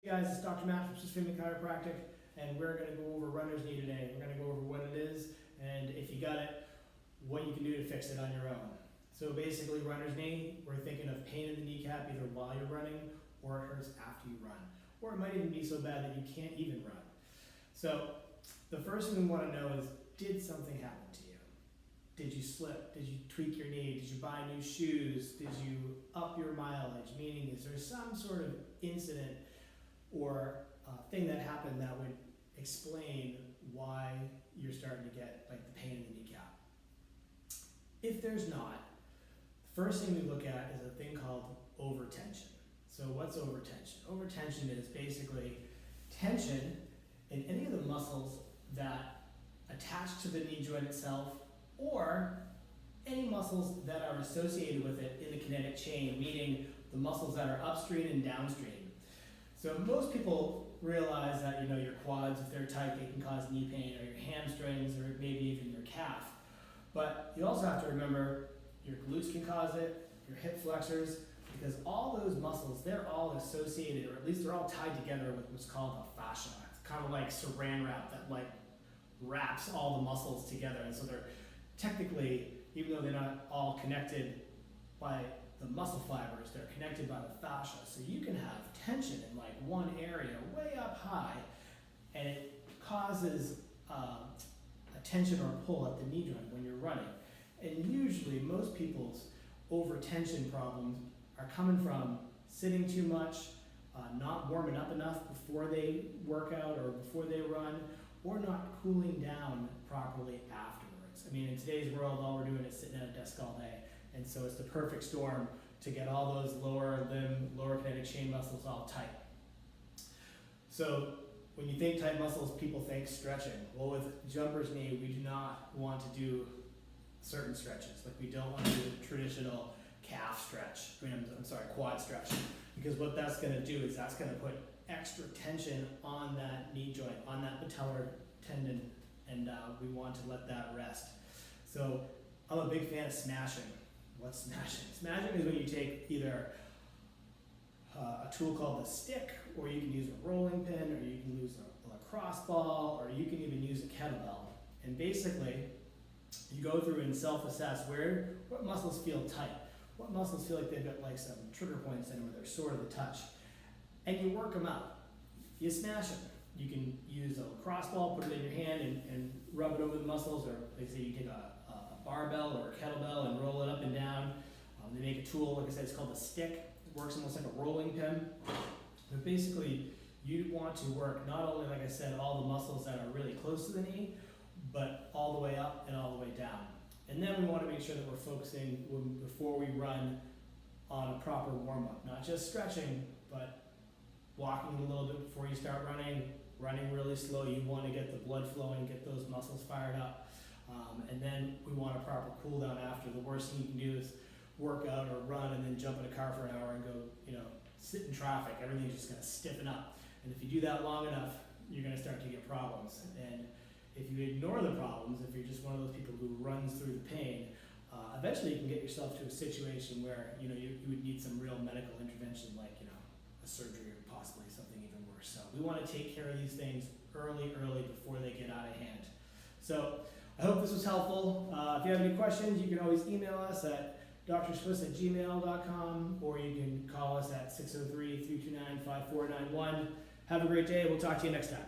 Guys, it's Dr. Matt from Swiesz Family Chiropractic, and we're going to go over runner's knee today. We're going to go over what it is, and if you got it, what you can do to fix it on your own. So basically, runner's knee, we're thinking of pain in the kneecap either while you're running or it hurts after you run. Or it might even be so bad that you can't even run. So the first thing we want to know is, did something happen to you? Did you slip? Did you tweak your knee? Did you buy new shoes? Did you up your mileage? Meaning, is there some sort of incident or thing that happened that would explain why you're starting to get like the pain in the kneecap? If there's not, the first thing we look at is a thing called overtension. So what's overtension? Overtension is basically tension in any of the muscles that attach to the knee joint itself or any muscles that are associated with it in the kinetic chain, meaning the muscles that are upstream and downstream. So most people realize that, your quads, if they're tight, they can cause knee pain, or your hamstrings, or maybe even your calf. But you also have to remember your glutes can cause it, your hip flexors, because all those muscles, they're all associated, or at least they're all tied together with what's called a fascia. It's kind of like saran wrap that wraps all the muscles together. And so they're technically, even though they're not all connected by the muscle fibers, they're connected by the fascia. So you can have tension in one area way up high, and it causes a tension or pull at the knee joint when you're running. And usually most people's overtension problems are coming from sitting too much, not warming up enough before they work out or before they run, or not cooling down properly afterwards. I mean, in today's world, all we're doing is sitting at a desk all day. And so it's the perfect storm to get all those lower limb, lower kinetic chain muscles all tight. So when you think tight muscles, people think stretching. Well, with jumper's knee, we do not want to do certain stretches. Like, we don't want to do the traditional calf stretch, quad stretch. Because what that's going to do is that's going to put extra tension on that knee joint, on that patellar tendon, and we want to let that rest. So I'm a big fan of smashing. What's smashing? Smashing is when you take either a tool called the stick, or you can use a rolling pin, or you can use a lacrosse ball, or you can even use a kettlebell. And basically, you go through and self-assess what muscles feel tight, what muscles feel like they've got some trigger points in them where they're sore to the touch, and you work them out. You smash them. You can use a lacrosse ball, put it in your hand, and rub it over the muscles, or like say you take a barbell or a kettlebell and roll it up and down. They make a tool, like I said, it's called a stick. It works almost like a rolling pin. But basically, you want to work not only, like I said, all the muscles that are really close to the knee, but all the way up and all the way down. And then we want to make sure that we're focusing before we run on a proper warm-up. Not just stretching, but walking a little bit before you start running really slow. You want to get the blood flowing, get those muscles fired up. And then we want a proper cool down after. The worst thing you can do is work out or run and then jump in a car for an hour and go, sit in traffic. Everything's just going to stiffen up. And if you do that long enough, you're going to start to get problems. And if you ignore the problems, if you're just one of those people who runs through the pain, eventually you can get yourself to a situation where you would need some real medical intervention, like a surgery or possibly something even worse. So we want to take care of these things early before they get out of hand. So I hope this was helpful. If you have any questions, you can always email us at drswiss@gmail.com, or you can call us at 603-329-5491. Have a great day. We'll talk to you next time.